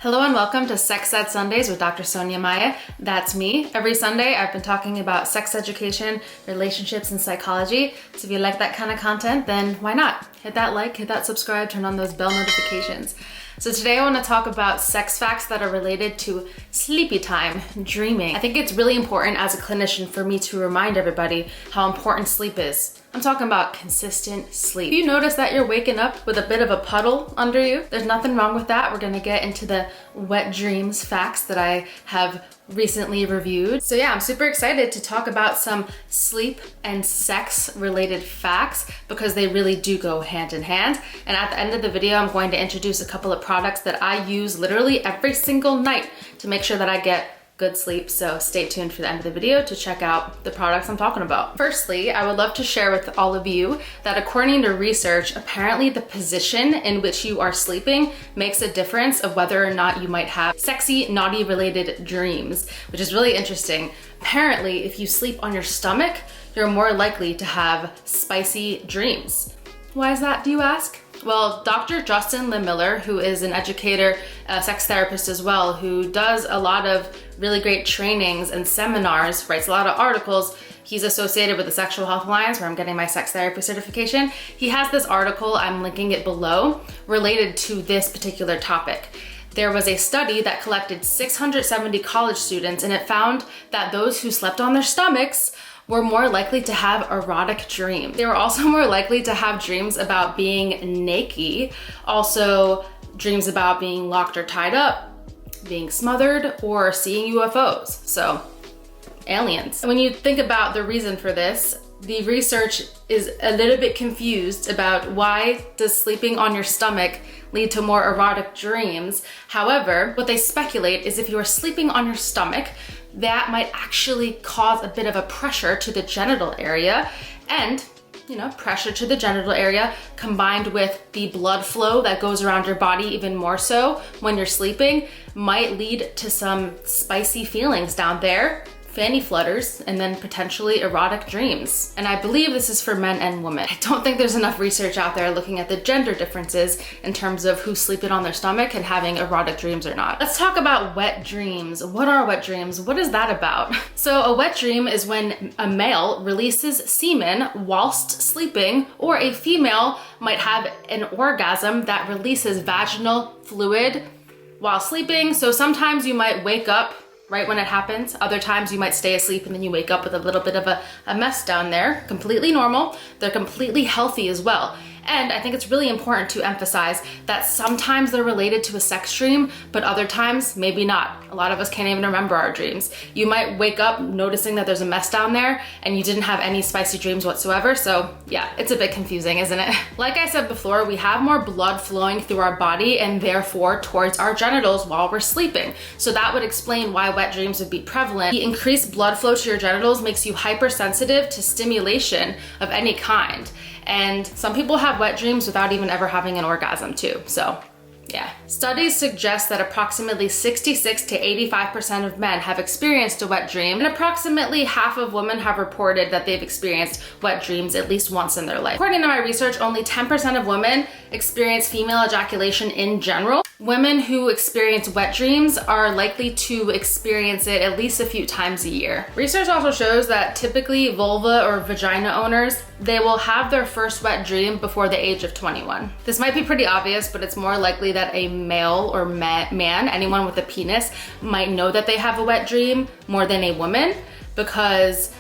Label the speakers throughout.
Speaker 1: Hello and welcome to Sex Ed Sundays with Dr. Sonya Maya. That's me. Every Sunday I've been talking about sex education, relationships, and psychology. So if you like that kind of content, then why not? Hit that like, hit that subscribe, turn on those bell notifications. So today I want to talk about sex facts that are related to sleepy time, dreaming. I think it's really important as a clinician for me to remind everybody how important sleep is. I'm talking about consistent sleep. If you notice that you're waking up with a bit of a puddle under you, there's nothing wrong with that. We're gonna get into the wet dreams facts that I have recently reviewed. So yeah, I'm super excited to talk about some sleep and sex related facts because they really do go hand in hand. And at the end of the video, I'm going to introduce a couple of products that I use literally every single night to make sure that I get good sleep. So stay tuned for the end of the video to check out the products I'm talking about. Firstly, I would love to share with all of you that according to research, apparently the position in which you are sleeping makes a difference of whether or not you might have sexy, naughty related dreams, which is really interesting. Apparently, if you sleep on your stomach, you're more likely to have spicy dreams. Why is that, do you ask? Well, Dr. Justin Miller, who is an educator, a sex therapist as well, who does a lot of really great trainings and seminars, writes a lot of articles. He's associated with the Sexual Health Alliance, where I'm getting my sex therapy certification. He has this article, I'm linking it below, related to this particular topic. There was a study that collected 670 college students, and it found that those who slept on their stomachs were more likely to have erotic dreams. They were also more likely to have dreams about being naked, also dreams about being locked or tied up, being smothered, or seeing UFOs. So, aliens. When you think about the reason for this, the research is a little bit confused about why does sleeping on your stomach lead to more erotic dreams. However, what they speculate is if you are sleeping on your stomach, that might actually cause a bit of a pressure to the genital area, and pressure to the genital area combined with the blood flow that goes around your body even more so when you're sleeping might lead to some spicy feelings down there, fanny flutters, and then potentially erotic dreams. And I believe this is for men and women. I don't think there's enough research out there looking at the gender differences in terms of who's sleeping on their stomach and having erotic dreams or not. Let's talk about wet dreams. What are wet dreams? What is that about? So a wet dream is when a male releases semen whilst sleeping, or a female might have an orgasm that releases vaginal fluid while sleeping. So sometimes you might wake up right when it happens. Other times you might stay asleep and then you wake up with a little bit of a mess down there. Completely normal. They're completely healthy as well. And I think it's really important to emphasize that sometimes they're related to a sex dream, but other times maybe not. A lot of us can't even remember our dreams. You might wake up noticing that there's a mess down there and you didn't have any spicy dreams whatsoever. So yeah, it's a bit confusing, isn't it? Like I said before, we have more blood flowing through our body and therefore towards our genitals while we're sleeping. So that would explain why wet dreams would be prevalent. The increased blood flow to your genitals makes you hypersensitive to stimulation of any kind. And some people have wet dreams without even ever having an orgasm too, so yeah. Studies suggest that approximately 66 to 85% of men have experienced a wet dream, and approximately half of women have reported that they've experienced wet dreams at least once in their life. According to my research, only 10% of women experience female ejaculation in general. Women who experience wet dreams are likely to experience it at least a few times a year. Research also shows that typically vulva or vagina owners, they will have their first wet dream before the age of 21. This might be pretty obvious, but it's more likely that a male or man, anyone with a penis, might know that they have a wet dream more than a woman, because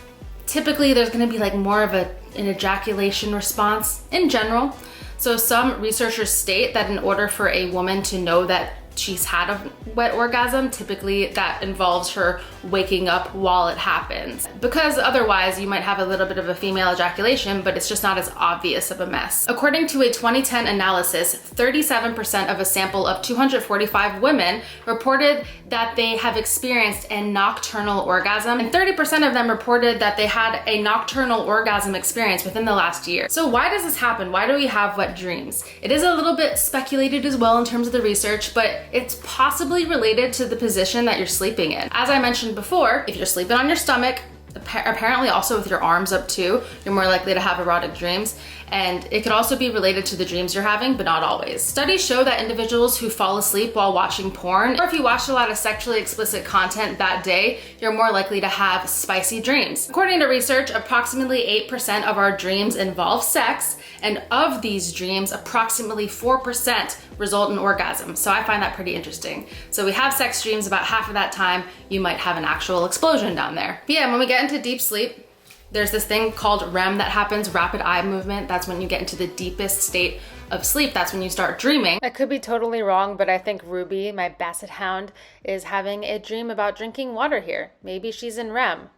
Speaker 1: typically there's gonna be like more of an ejaculation response in general. So some researchers state that in order for a woman to know that she's had a wet orgasm, typically that involves her waking up while it happens. Because otherwise you might have a little bit of a female ejaculation, but it's just not as obvious of a mess. According to a 2010 analysis, 37% of a sample of 245 women reported that they have experienced a nocturnal orgasm, and 30% of them reported that they had a nocturnal orgasm experience within the last year. So why does this happen? Why do we have wet dreams? It is a little bit speculated as well in terms of the research, but it's possibly related to the position that you're sleeping in. As I mentioned before, if you're sleeping on your stomach, apparently also with your arms up too, you're more likely to have erotic dreams. And it could also be related to the dreams you're having, but not always. Studies show that individuals who fall asleep while watching porn, or if you watched a lot of sexually explicit content that day, you're more likely to have spicy dreams. According to research, approximately 8% of our dreams involve sex, and of these dreams, approximately 4% result in orgasm. So I find that pretty interesting. So we have sex dreams about half of that time, you might have an actual explosion down there. But yeah, when we get into deep sleep, there's this thing called REM that happens, rapid eye movement. That's when you get into the deepest state of sleep. That's when you start dreaming. I could be totally wrong, but I think Ruby, my basset hound, is having a dream about drinking water here. Maybe she's in REM.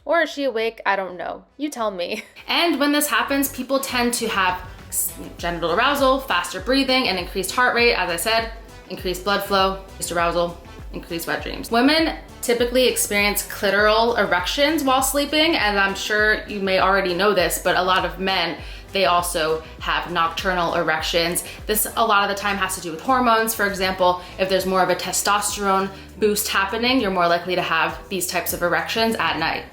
Speaker 1: Or is she awake? I don't know. You tell me. And when this happens, people tend to have genital arousal, faster breathing, and increased heart rate. As I said, increased blood flow, increased arousal, increased wet dreams. Women typically experience clitoral erections while sleeping, and I'm sure you may already know this, but a lot of men, they also have nocturnal erections. This a lot of the time has to do with hormones. For example, if there's more of a testosterone boost happening, you're more likely to have these types of erections at night.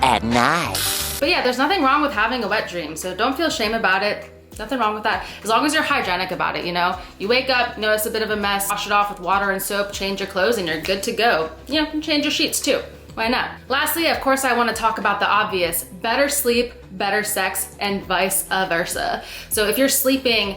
Speaker 1: But yeah, there's nothing wrong with having a wet dream, so don't feel shame about it. Nothing wrong with that. As long as you're hygienic about it, you know? You wake up, notice a bit of a mess, wash it off with water and soap, change your clothes, and you're good to go. You know, change your sheets too. Why not? Lastly, of course, I want to talk about the obvious. Better sleep, better sex, and vice versa. So if you're sleeping,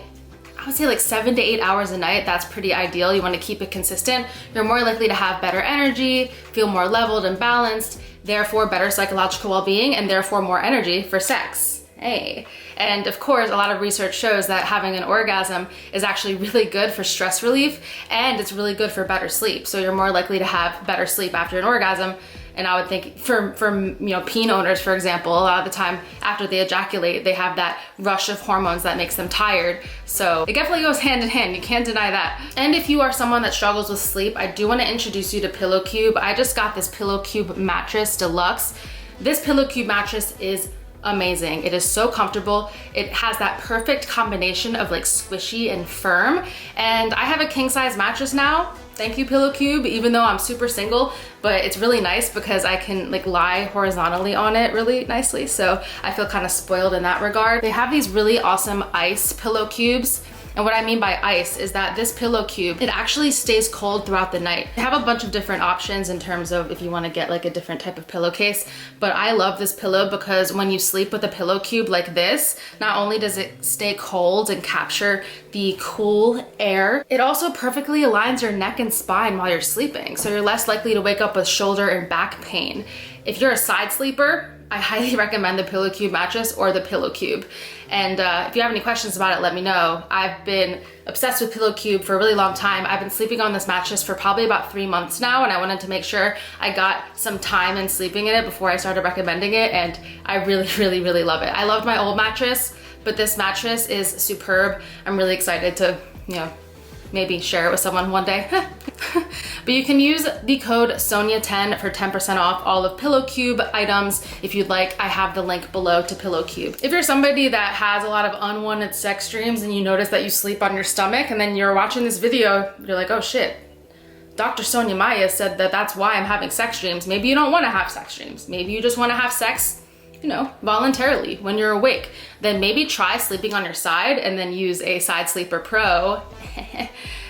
Speaker 1: I would say like 7 to 8 hours a night, that's pretty ideal. You want to keep it consistent. You're more likely to have better energy, feel more leveled and balanced, therefore better psychological well-being, and therefore more energy for sex. Hey. And of course, a lot of research shows that having an orgasm is actually really good for stress relief, and it's really good for better sleep. So you're more likely to have better sleep after an orgasm. And I would think for you know, peen owners, for example, a lot of the time after they ejaculate, they have that rush of hormones that makes them tired. So it definitely goes hand in hand, you can't deny that. And if you are someone that struggles with sleep, I do want to introduce you to Pillow Cube. I just got this Pillow Cube mattress deluxe. This Pillow Cube mattress is amazing. It is so comfortable. It has that perfect combination of like squishy and firm. And I have a king size mattress now. Thank you, Pillow Cube, even though I'm super single, but it's really nice because I can like lie horizontally on it really nicely. So I feel kind of spoiled in that regard. They have these really awesome ice pillow cubes. And what I mean by ice is that this Pillow Cube, it actually stays cold throughout the night. They have a bunch of different options in terms of if you want to get like a different type of pillowcase, but I love this pillow because when you sleep with a Pillow Cube like this, not only does it stay cold and capture the cool air, it also perfectly aligns your neck and spine while you're sleeping. So you're less likely to wake up with shoulder and back pain. If you're a side sleeper, I highly recommend the Pillow Cube mattress or the Pillow Cube. And if you have any questions about it, let me know. I've been obsessed with Pillow Cube for a really long time. I've been sleeping on this mattress for probably about 3 months now, and I wanted to make sure I got some time in sleeping in it before I started recommending it, and I really, really, really love it. I loved my old mattress, but this mattress is superb. I'm really excited to, you know, maybe share it with someone one day. But you can use the code Sonya10 for 10% off all of Pillow Cube items. If you'd like, I have the link below to Pillow Cube. If you're somebody that has a lot of unwanted sex dreams and you notice that you sleep on your stomach and then you're watching this video, you're like, oh shit, Dr. Sonya Maya said that that's why I'm having sex dreams. Maybe you don't want to have sex dreams. Maybe you just want to have sex, you know, voluntarily when you're awake. Then maybe try sleeping on your side and then use a Side Sleeper Pro.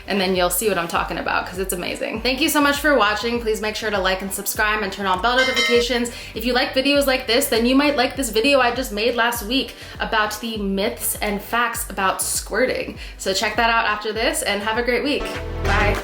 Speaker 1: And then you'll see what I'm talking about because it's amazing. Thank you so much for watching. Please make sure to like and subscribe and turn on bell notifications. If you like videos like this, then you might like this video I just made last week about the myths and facts about squirting. So check that out after this and have a great week. Bye.